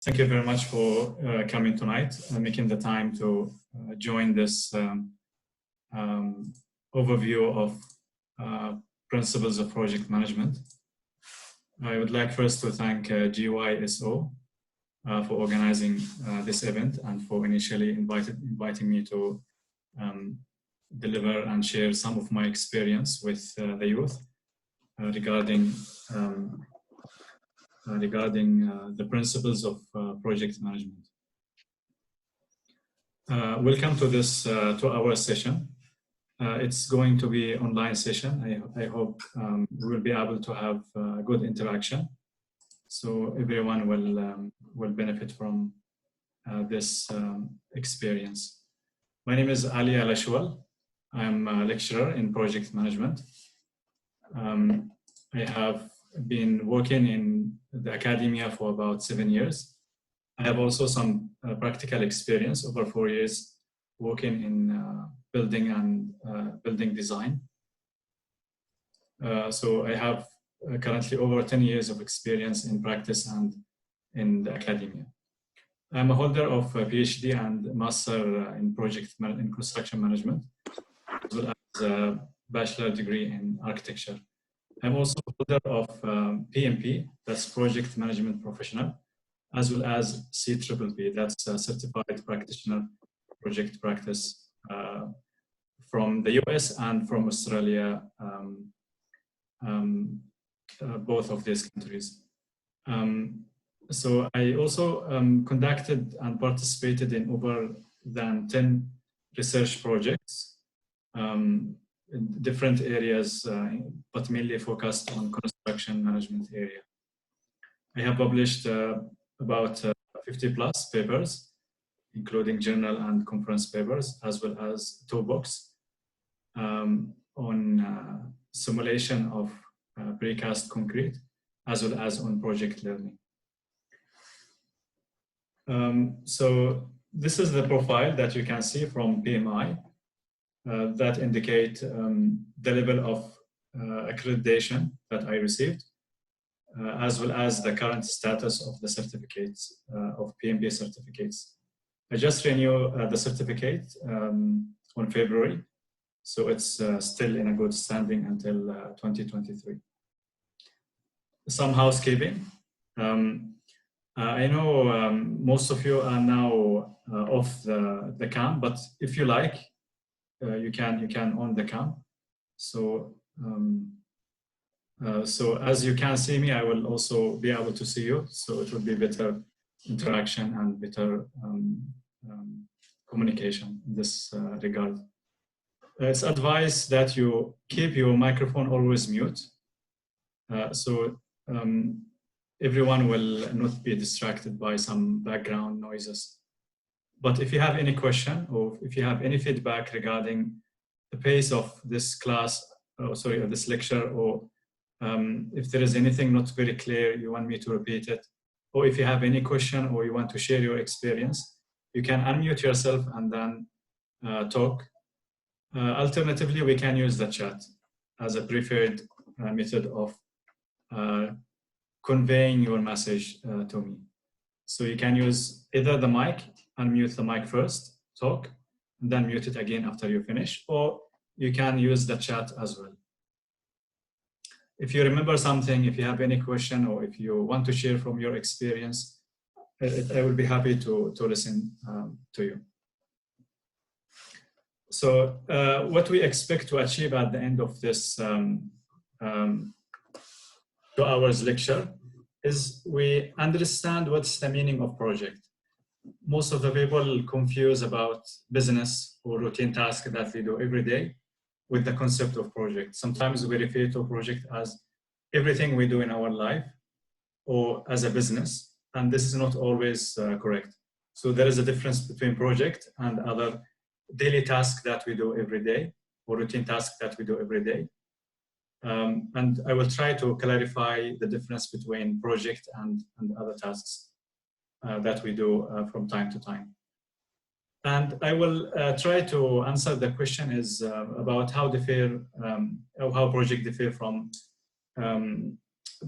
Thank you very much for coming tonight and making the time to join this overview of principles of project management. I would like first to thank GYSO for organizing this event and for initially inviting me to deliver and share some of my experience with the youth regarding the principles of project management. Welcome to this 2-hour session. It's going to be an online session. I hope we will be able to have good interaction, so everyone will benefit from this experience. My name is Ali Alashwal. I'm a lecturer in project management. I have been working in the academia for about 7 years. I have also some practical experience over 4 years working in building and building design. So I have currently over 10 years of experience in practice and in the academia. I'm a holder of a PhD and master in construction management, as well as a bachelor degree in architecture. I'm also a holder of PMP, that's Project Management Professional, as well as CPPP, that's a Certified Practitioner Project Practice from the US and from Australia, both of these countries. So I also conducted and participated in over than 10 research projects in different areas, but mainly focused on construction management area. I have published about 50 plus papers, including journal and conference papers, as well as 2 books on simulation of precast concrete, as well as on project learning. So this is the profile that you can see from PMI that indicate the level of accreditation that I received, as well as the current status of the certificates, of PMP certificates. I just renewed the certificate on February, so it's still in a good standing until 2023. Some housekeeping. I know most of you are now off the cam, but if you like, you can on the cam. So so as you can see me, I will also be able to see you. So it will be better interaction and better communication in this regard. It's advised that you keep your microphone always mute. So everyone will not be distracted by some background noises. But if you have any question or if you have any feedback regarding the pace of this class, sorry, of this lecture, or if there is anything not very clear, you want me to repeat it, or if you have any question or you want to share your experience, you can unmute yourself and then talk. Alternatively, we can use the chat as a preferred method of conveying your message to me. So you can use either the mic, unmute the mic first, talk, and then mute it again after you finish, or you can use the chat as well. If you remember something, if you have any question, or if you want to share from your experience, I will be happy to listen to you. So what we expect to achieve at the end of this 2 hours lecture is we understand what's the meaning of project. Most of the people confuse about business or routine tasks that we do every day with the concept of project. Sometimes we refer to project as everything we do in our life or as a business, and this is not always correct. So there is a difference between project and other daily tasks that we do every day or routine tasks that we do every day. And I will try to clarify the difference between project and other tasks that we do from time to time. And I will try to answer the question is about how project differ from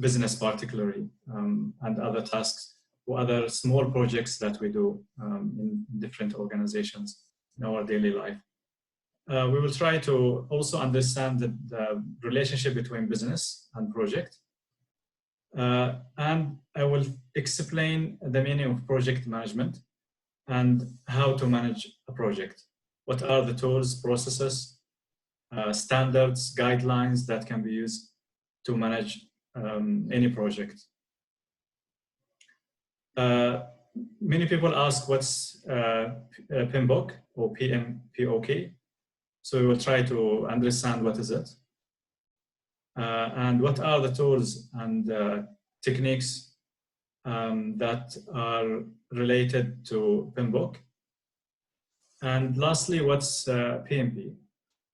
business particularly and other tasks or other small projects that we do in different organizations in our daily life. We will try to also understand the relationship between business and project. And I will explain the meaning of project management and how to manage a project. What are the tools, processes, standards, guidelines that can be used to manage any project. Many people ask what's PMBOK or PMPOK. So we will try to understand what is it and what are the tools and techniques that are related to PMBOK. And lastly, what's PMP?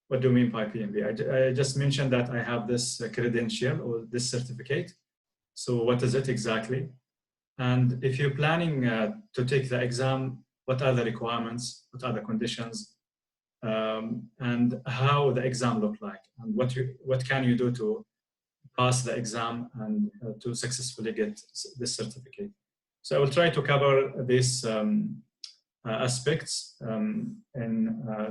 What do you mean by PMP? I just mentioned that I have this credential or this certificate. So what is it exactly? And if you're planning to take the exam, what are the requirements? What are the conditions? And how the exam look like? And what can you do to pass the exam and to successfully get this certificate? So I will try to cover these aspects in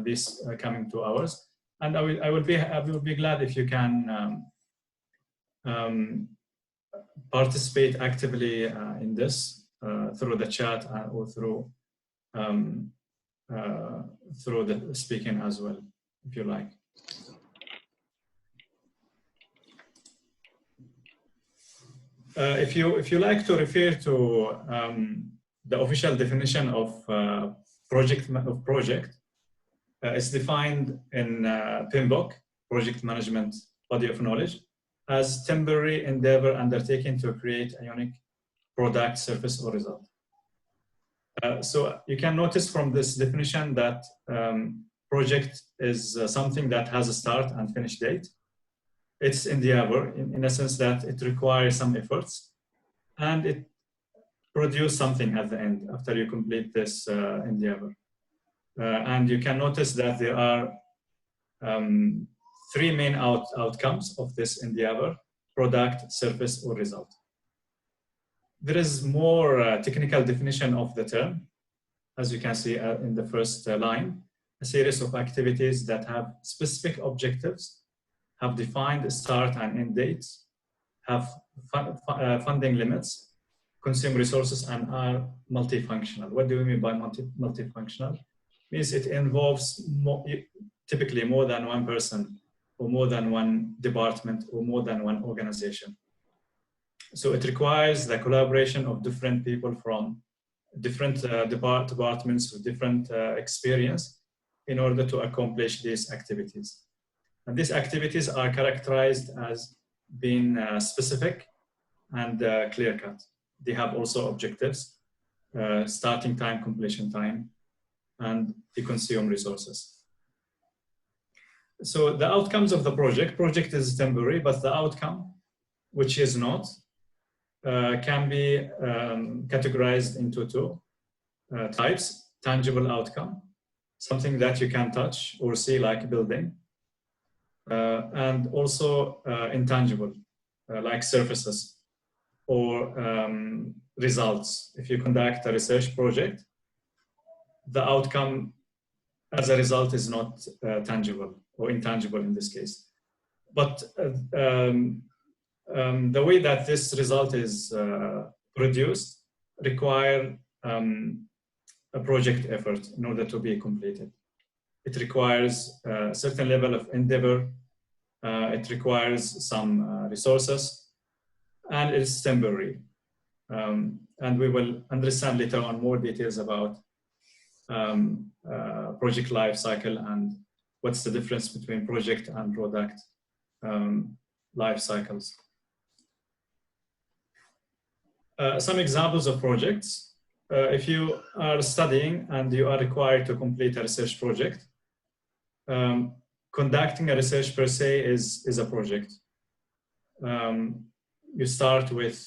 these coming 2 hours. And I will be glad if you can participate actively in this through the chat or through the speaking as well, if you like. If you like to refer to the official definition of project, it's defined in PMBOK, Project Management Body of Knowledge, as temporary endeavor undertaken to create a unique product, service, or result. So you can notice from this definition that project is something that has a start and finish date. It's endeavor in a sense that it requires some efforts and it produces something at the end after you complete this endeavor. And you can notice that there are 3 main outcomes of this endeavor: product, service, or result. There is more technical definition of the term, as you can see in the first line: a series of activities that have specific objectives, have defined start and end dates, have funding limits, consume resources, and are multifunctional. What do we mean by multifunctional? Means it involves typically more than one person, or more than one department, or more than one organization. So it requires the collaboration of different people from different departments with different experience in order to accomplish these activities. And these activities are characterized as being specific and clear-cut. They have also objectives, starting time, completion time, and they consume resources. So the outcomes of the project is temporary, but the outcome, which is not, can be categorized into 2 types: tangible outcome, something that you can touch or see, like building, and also intangible, like services or results. If you conduct a research project, the outcome as a result is not tangible or intangible in this case. But the way that this result is produced require a project effort in order to be completed. It requires a certain level of endeavor. It requires some resources, and it's temporary. And we will understand later on more details about project life cycle and what's the difference between project and product life cycles. Some examples of projects. If you are studying and you are required to complete a research project, conducting a research per se is a project. You start with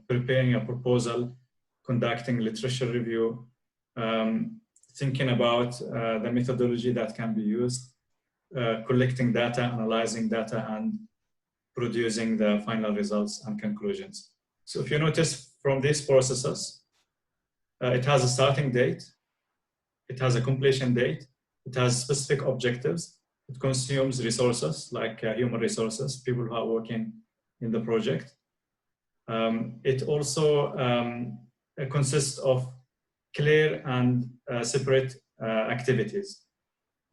preparing a proposal, conducting literature review, thinking about the methodology that can be used, collecting data, analyzing data, and producing the final results and conclusions. So if you notice from these processes, it has a starting date, it has a completion date, it has specific objectives, it consumes resources like human resources, people who are working in the project. It also consists of clear and separate activities.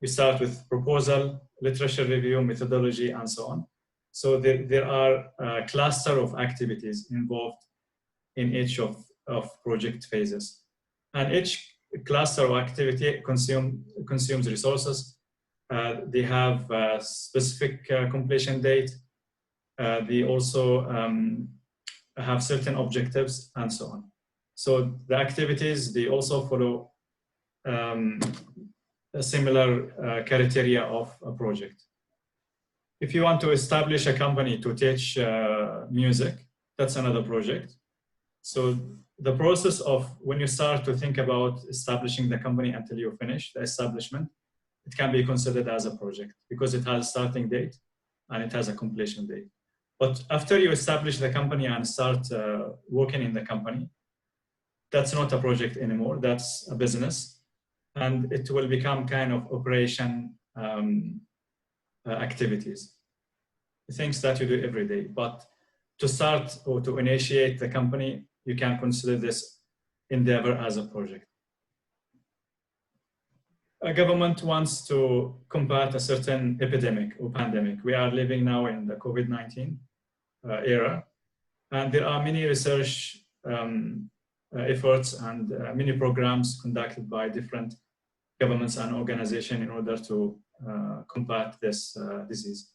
We start with proposal, literature review, methodology, and so on. So there are a cluster of activities involved in each of project phases. And each cluster of activity consumes resources. They have a specific completion date. They also have certain objectives and so on. So the activities, they also follow a similar criteria of a project. If you want to establish a company to teach music, that's another project. So the process of when you start to think about establishing the company until you finish the establishment, it can be considered as a project because it has a starting date and it has a completion date. But after you establish the company and start working in the company, that's not a project anymore, that's a business. And it will become kind of operation activities, things that you do every day. But to start or to initiate the company, you can consider this endeavor as a project. A government wants to combat a certain epidemic or pandemic. We are living now in the COVID-19 era, and there are many research efforts and many programs conducted by different governments and organizations in order to combat this disease.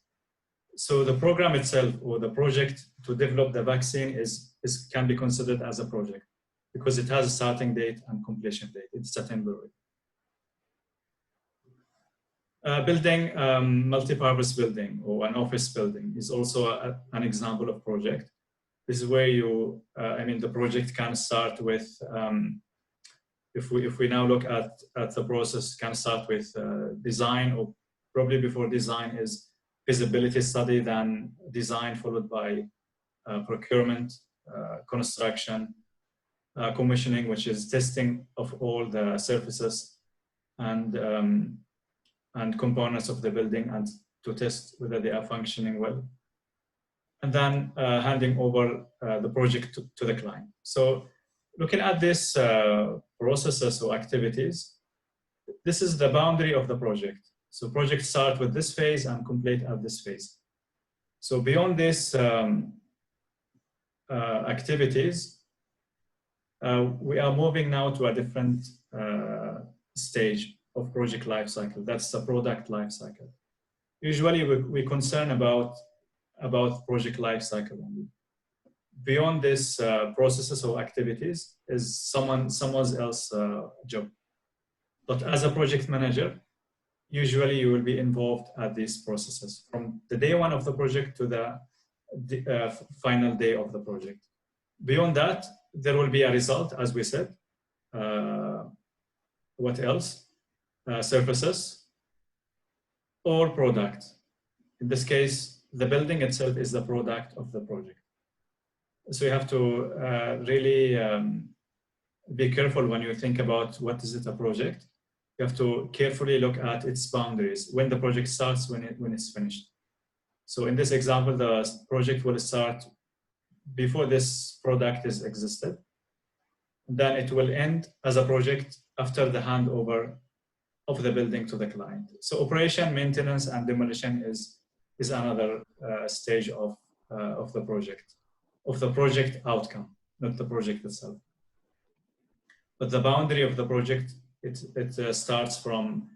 So the program itself or the project to develop the vaccine can be considered as a project because it has a starting date and completion date. It's a temporary. Building multi-purpose building or an office building is also an example of project. This is where you, the project can start with, if we now look at the process, can start with design, or probably before design is feasibility study, then design followed by procurement, construction, commissioning, which is testing of all the surfaces and components of the building and to test whether they are functioning well. And then handing over the project to the client. So looking at this processes or activities, this is the boundary of the project. So projects start with this phase and complete at this phase. So beyond this activities, we are moving now to a different stage of project life cycle. That's the product life cycle. Usually we concern about project life cycle only. Beyond this processes or activities is someone else's job. But as a project manager, usually you will be involved at these processes from the day one of the project to the final day of the project. Beyond that, there will be a result, as we said. What else? Services or product. In this case, the building itself is the product of the project. So you have to really be careful when you think about what is it a project. You have to carefully look at its boundaries, when the project starts, when it's finished. So in this example, the project will start before this product is existed. Then it will end as a project after the handover of the building to the client. So operation, maintenance, and demolition is another stage of the project outcome, not the project itself. But the boundary of the project, it starts from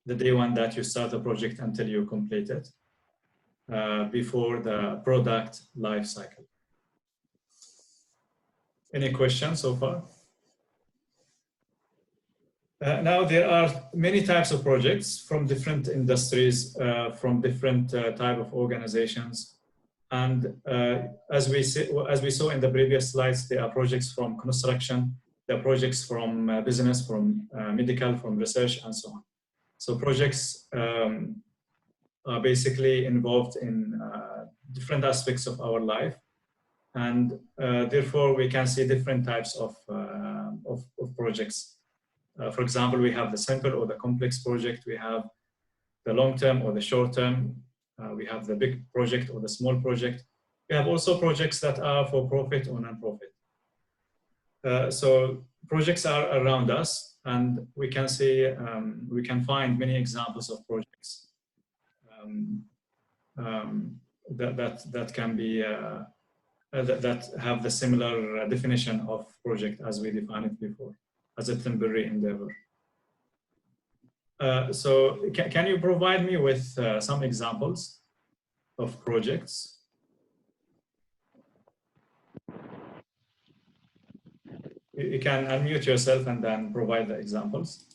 the day one that you start a project until you complete it, before the product life cycle. Any questions so far? Now there are many types of projects from different industries, from different type of organizations. And as we saw in the previous slides, there are projects from construction, there are projects from business, from medical, from research, and so on. So projects are basically involved in different aspects of our life. and therefore we can see different types of projects. For example, we have the simple or the complex project, we have the long-term or the short-term, we have the big project or the small project. We have also projects that are for profit or non-profit. So projects are around us, and we can see, we can find many examples of projects that can be, that have the similar definition of project as we defined it before, as a temporary endeavor. So can you provide me with some examples of projects? You can unmute yourself and then provide the examples.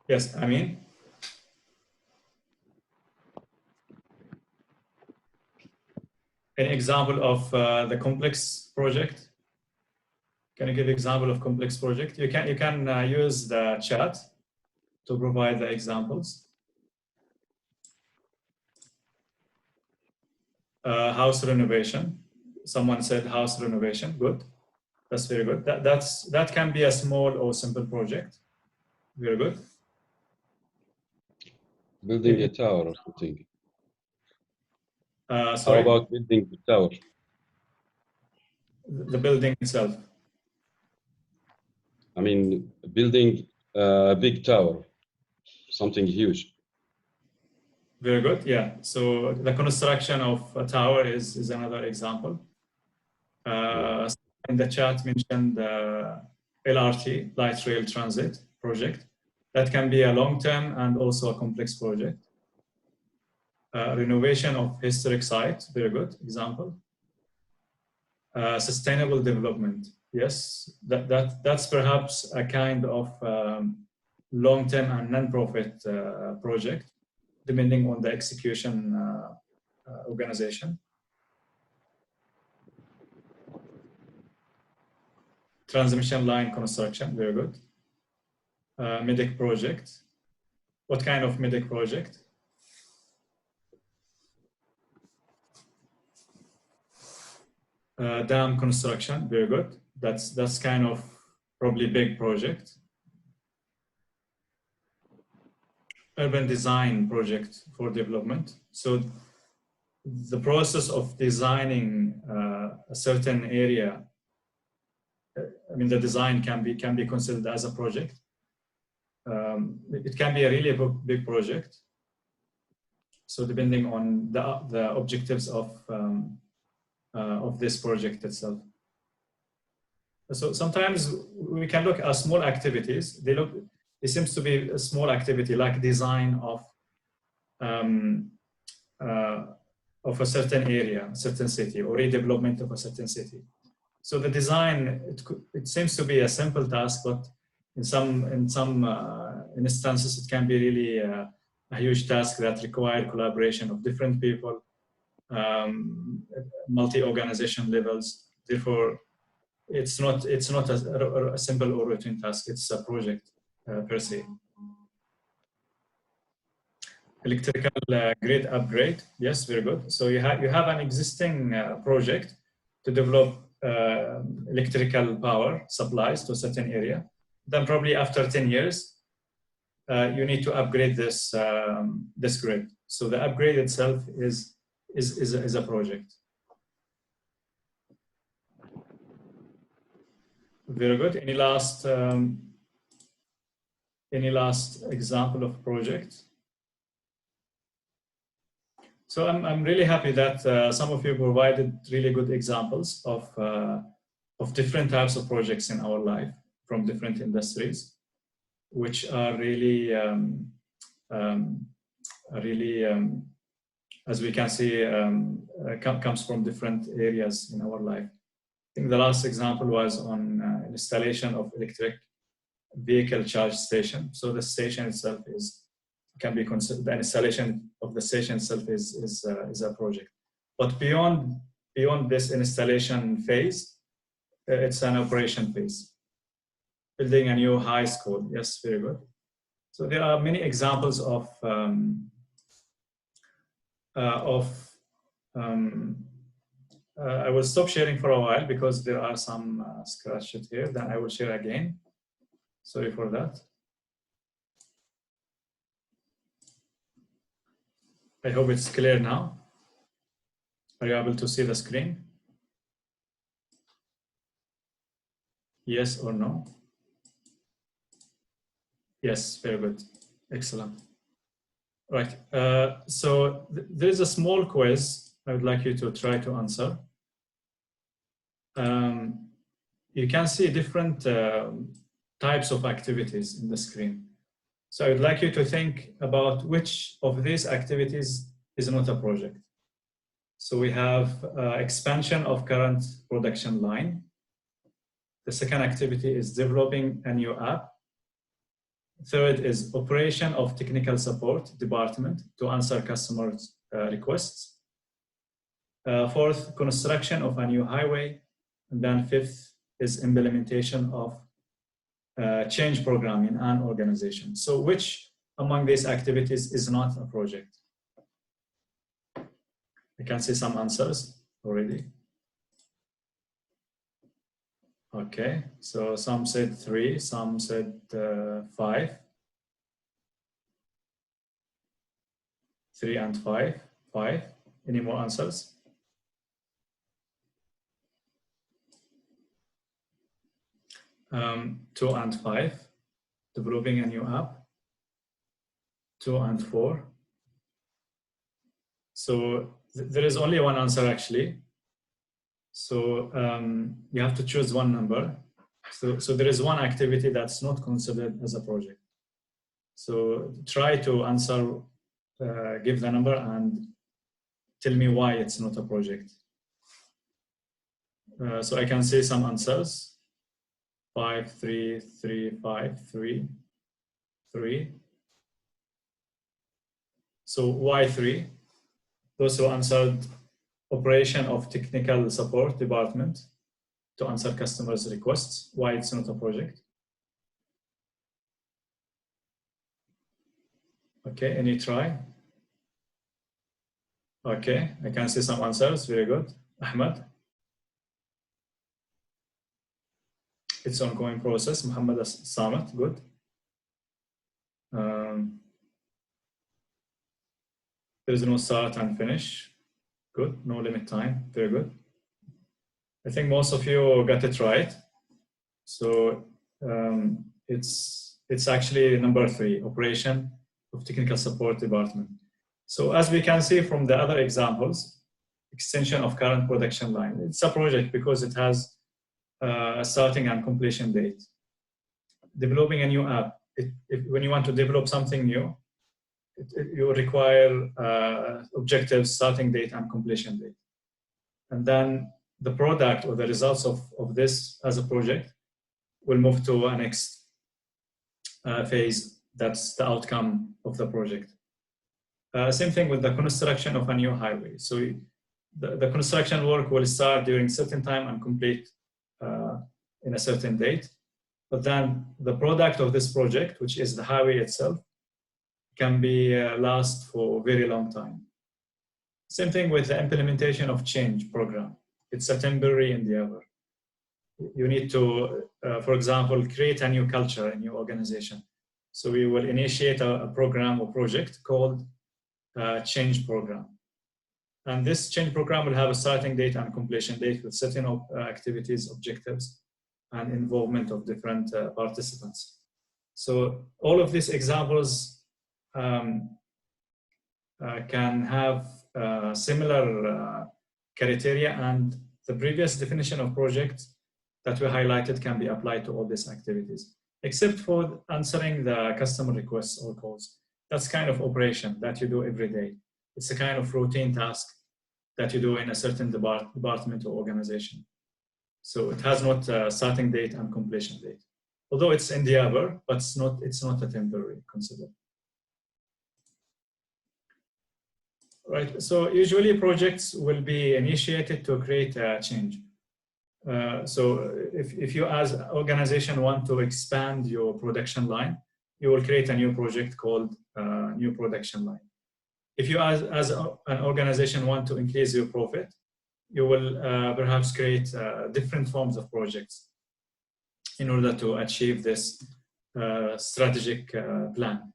Yes, Amin. An example of the complex project. Can you give example of complex project? You can use the chat to provide the examples. House renovation. Someone said house renovation. Good. That's very good. That can be a small or simple project. Very good. Building a tower or something. Sorry? How about building the tower? The building itself. I mean, building a big tower, something huge. Very good. Yeah. So the construction of a tower is another example. In the chat mentioned the LRT, light rail transit project. That can be a long-term and also a complex project. Renovation of historic site, very good example. Sustainable development, yes, that's perhaps a kind of long-term and non-profit project, depending on the execution organization. Transmission line construction, very good. MEDIC project. What kind of MEDIC project? Dam construction, very good. That's kind of probably big project. Urban design project for development. So the process of designing a certain area, I mean, the design can be considered as a project. It can be a really big project. So depending on the objectives of this project itself. So sometimes we can look at small activities. It seems to be a small activity like design of a certain area, a certain city, or redevelopment of a certain city. So the design, it seems to be a simple task, but in some instances, it can be really a huge task that requires collaboration of different people, multi-organization levels. Therefore, it's not a simple or routine task. It's a project per se. Electrical grid upgrade. Yes, very good. So you have an existing project to develop electrical power supplies to a certain area. Then probably after 10 years, you need to upgrade this this grid. So the upgrade itself is a project. Very good. Any last example of project? So I'm really happy that some of you provided really good examples of different types of projects in our life from different industries, which are really as we can see, comes from different areas in our life. I think the last example was on installation of electric vehicle charge station. So the station itself can be considered, the installation of the station itself is a project. But beyond this installation phase, it's an operation phase. Building a new high school, yes, very good. So there are many examples of I will stop sharing for a while because there are some scratches here. Then I will share again. Sorry for that. I hope it's clear now. Are you able to see the screen? Yes or no? Yes, very good. Excellent. Right. So there is a small quiz I would like you to try to answer. You can see different types of activities in the screen. So I would like you to think about which of these activities is not a project. So we have expansion of current production line. The second activity is developing a new app. Third is operation of technical support department to answer customers' requests. Fourth, construction of a new highway. And then fifth is implementation of change program in an organization. So which among these activities is not a project? I can see some answers already. Okay, so some said 3, some said 5. 3 and 5. 5. Any more answers? Um, 2 and 5. Developing a new app. 2 and 4. So there is only one answer actually. So you have to choose one number. So there is one activity that's not considered as a project. So try to answer, give the number and tell me why it's not a project. So I can see some answers. 5, 3, 3, 5, 3, 3. So why 3? Those who answered operation of technical support department to answer customers' requests. Why it's not a project? Okay, any try? Okay, I can see some answers. Very good. Ahmed? It's ongoing process. Muhammad Samet, good. There is no start and finish. Good, no limit time, very good. I think most of you got it right. So it's actually number 3, operation of technical support department. So as we can see from the other examples, extension of current production line, it's a project because it has a starting and completion date. Developing a new app, when you want to develop something new, you require objectives, starting date and completion date. And then the product or the results of this as a project will move to a next phase. That's the outcome of the project. Same thing with the construction of a new highway. So the construction work will start during certain time and complete in a certain date. But then the product of this project, which is the highway itself, can be last for a very long time. Same thing with the implementation of change program. It's a temporary endeavor. You need to, for example, create a new culture in your organization. So we will initiate a program or project called change program. And this change program will have a starting date and completion date with certain activities, objectives, and involvement of different participants. So all of these examples can have similar criteria, and the previous definition of project that we highlighted can be applied to all these activities, except for answering the customer requests or calls. That's kind of operation that you do every day. It's a kind of routine task that you do in a certain department or organization. So it has not a starting date and completion date. Although it's endeavor, but it's not a temporary considered. Right, so usually projects will be initiated to create a change. So if you as an organization want to expand your production line, you will create a new project called new production line. If you, as an organization, want to increase your profit, you will perhaps create different forms of projects in order to achieve this strategic plan.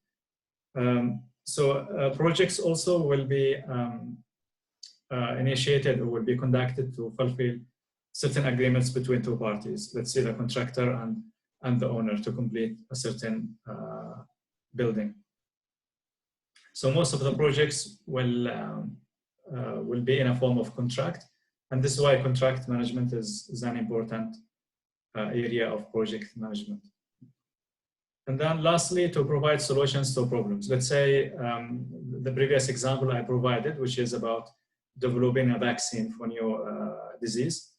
So projects also will be initiated or will be conducted to fulfill certain agreements between two parties, let's say the contractor and the owner, to complete a certain building. So most of the projects will be in a form of contract, and this is why contract management is an important area of project management. And then lastly, to provide solutions to problems. Let's say the previous example I provided, which is about developing a vaccine for new disease.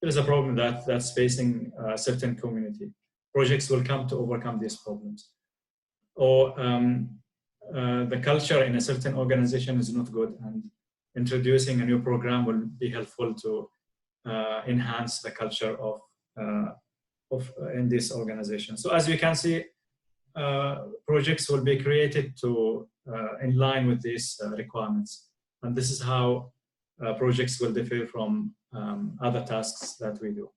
There is a problem that's facing a certain community. Projects will come to overcome these problems. Or the culture in a certain organization is not good, and introducing a new program will be helpful to enhance the culture of in this organization. So as you can see, projects will be created to in line with these requirements, and this is how projects will differ from other tasks that we do.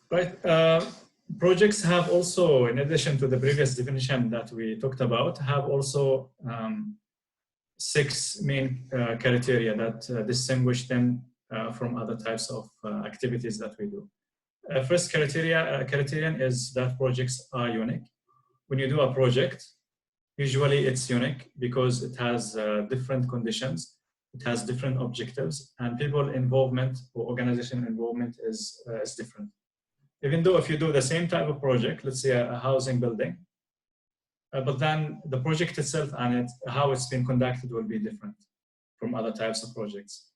Right. Projects have also, in addition to the previous definition that we talked about, have also 6 main criteria that distinguish them from other types of activities that we do. First criterion is that projects are unique. When you do a project, usually it's unique because it has different conditions, it has different objectives, and people involvement or organization involvement is different. Even though if you do the same type of project, let's say a housing building, but then the project itself and how it's been conducted will be different from other types of projects,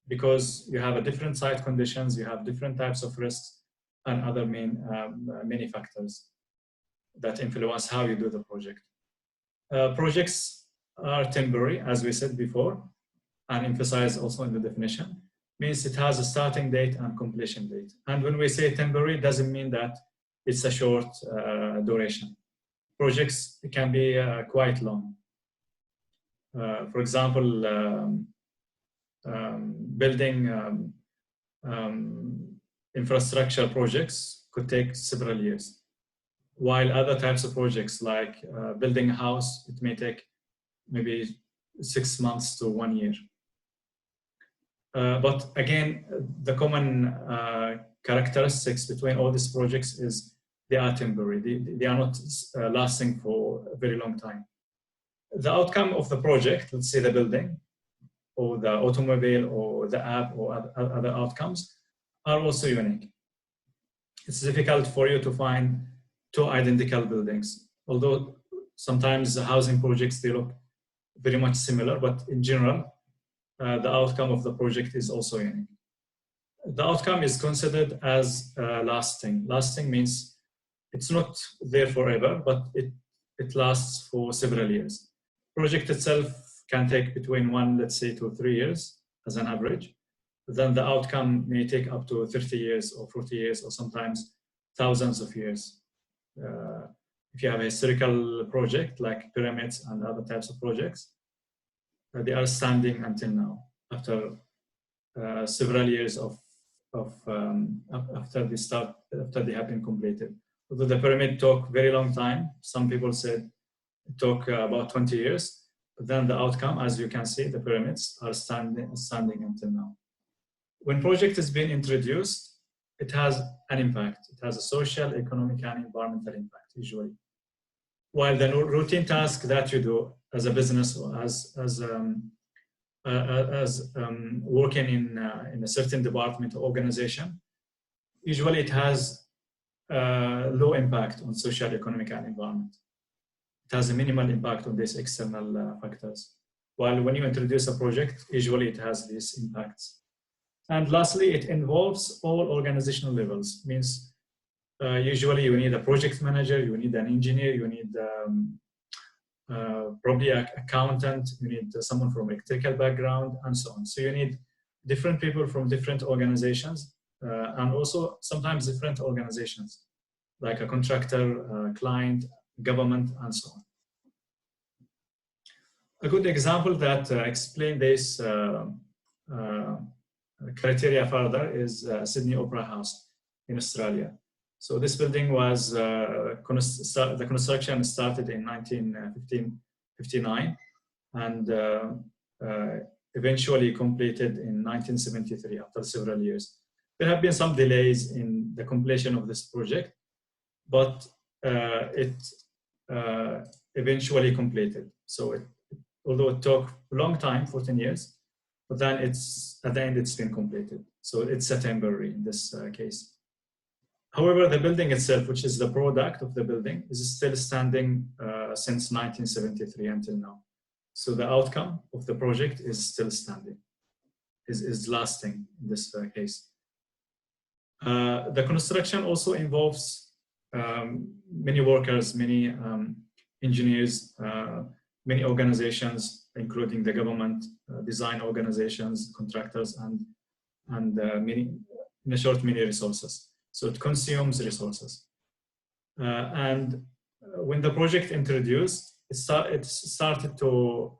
because you have a different site conditions, you have different types of risks and other many factors that influence how you do the project. Projects are temporary, as we said before, and emphasized also in the definition. Means it has a starting date and completion date. And when we say temporary, it doesn't mean that it's a short duration. Projects can be quite long. For example, building infrastructure projects could take several years, while other types of projects like building a house, it may take maybe 6 months to 1 year. But again, the common characteristics between all these projects is they are temporary. They are not lasting for a very long time. The outcome of the project, let's say the building or the automobile or the app or other outcomes, are also unique. It's difficult for you to find 2 identical buildings, although sometimes the housing projects, they look very much similar, but in general, the outcome of the project is also unique. The outcome is considered as lasting. Lasting means it's not there forever, but it lasts for several years. Project itself can take between 1, let's say, to 3 years as an average. Then the outcome may take up to 30 years or 40 years or sometimes thousands of years. If you have a historical project like pyramids and other types of projects, they are standing until now after several years after they have been completed. Although the pyramid took very long time, some people said it took about 20 years, but then the outcome, as you can see, the pyramids are standing until now. When project is being introduced, it has an impact. It has a social, economic, and environmental impact usually. While the routine task that you do as a business or as working in a certain department or organization, usually it has low impact on social, economic, and environment. It has a minimal impact on these external factors. While when you introduce a project, usually it has these impacts. And lastly, it involves all organizational levels. Means usually you need a project manager, you need an engineer, you need probably an accountant, you need someone from electrical background, and so on. So you need different people from different organizations and also sometimes different organizations, like a contractor, client, government, and so on. A good example that explain this criteria further is Sydney Opera House in Australia. So this building was, the construction started in 1959 and eventually completed in 1973 after several years. There have been some delays in the completion of this project, but it eventually completed. So although it took a long time, 14 years, but then at the end it's been completed. So it's a temporary in this case. However, the building itself, which is the product of the building, is still standing since 1973 until now. So the outcome of the project is still standing, is lasting in this case. The construction also involves many workers, many engineers, many organizations, including the government, design organizations, contractors, and many resources. So it consumes resources. And when the project introduced, it started to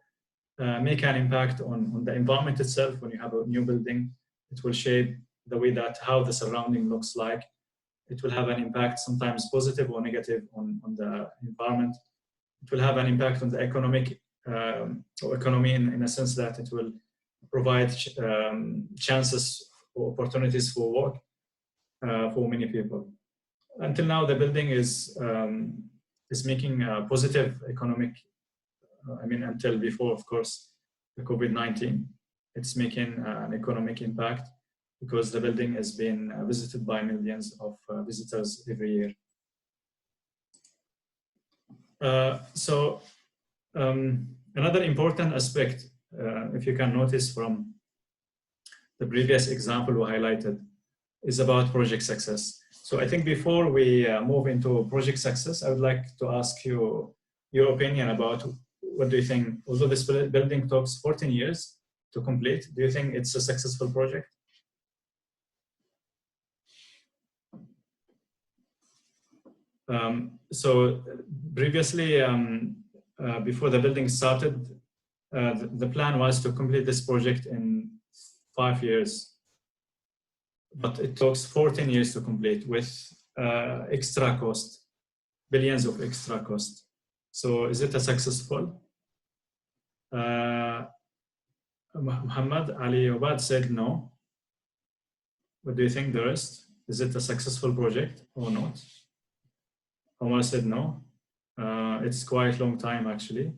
make an impact on the environment itself. When you have a new building, it will shape the way that how the surrounding looks like. It will have an impact, sometimes positive or negative, on the environment. It will have an impact on the economy in a sense that it will provide chances or opportunities for work for many people. Until now, the building is making a positive economic, until before, of course, the COVID-19, it's making an economic impact because the building has been visited by millions of visitors every year. Another important aspect, if you can notice from the previous example we highlighted, is about project success. So I think before we move into project success, I would like to ask you your opinion about what do you think, although this building took 14 years to complete, do you think it's a successful project? So previously, before the building started, the plan was to complete this project in 5 years. But it took 14 years to complete with extra cost, billions of extra cost. So is it a successful? Muhammad Ali Obad said no. What do you think the rest? Is it a successful project or not? Omar said no. It's quite a long time actually.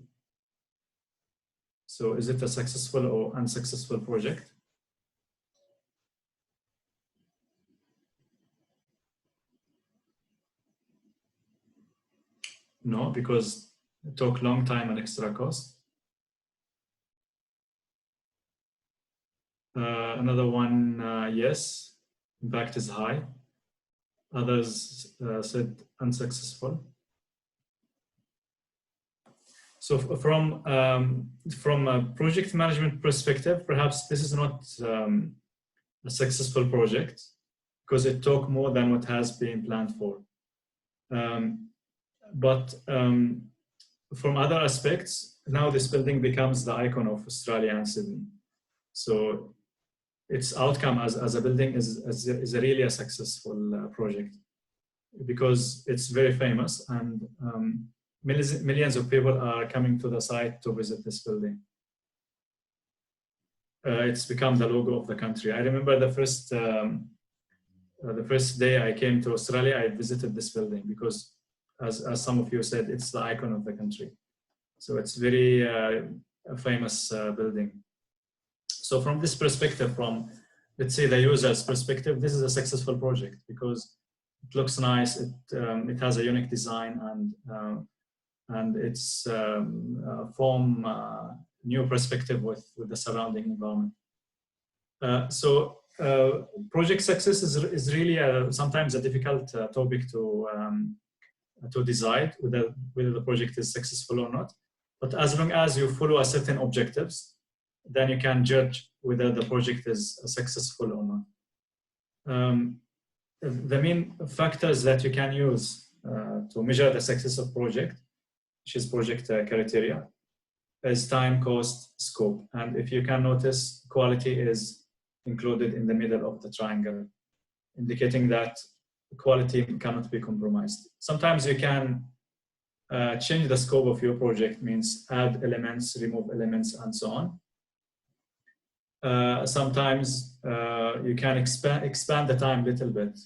So is it a successful or unsuccessful project? No, because it took a long time and extra cost. Another one, yes, impact is high. Others said unsuccessful. So from a project management perspective, perhaps this is not a successful project because it took more than what has been planned for. But from other aspects, now this building becomes the icon of Australia and Sydney. So its outcome as a building is really a successful project because it's very famous and millions of people are coming to the site to visit this building. It's become the logo of the country. I remember the first day I came to Australia, I visited this building because as some of you said, it's the icon of the country. So it's very a famous building. So from this perspective, from let's say the user's perspective, this is a successful project because it looks nice, it has a unique design and it's from new perspective with the surrounding environment. Project success is really sometimes a difficult topic to decide whether the project is successful or not. But as long as you follow a certain objectives, then you can judge whether the project is successful or the main factors that you can use to measure the success of project, which is project criteria, is time, cost, scope. And if you can notice, quality is included in the middle of the triangle, indicating that quality cannot be compromised. Sometimes you can change the scope of your project, means add elements, remove elements, and so on. Sometimes you can expand the time a little bit,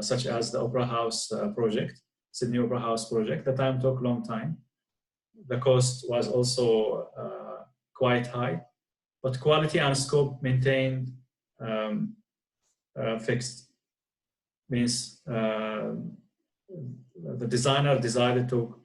such as the Opera House project, Sydney Opera House project. The time took a long time. The cost was also quite high, but quality and scope maintained fixed. Means the designer decided to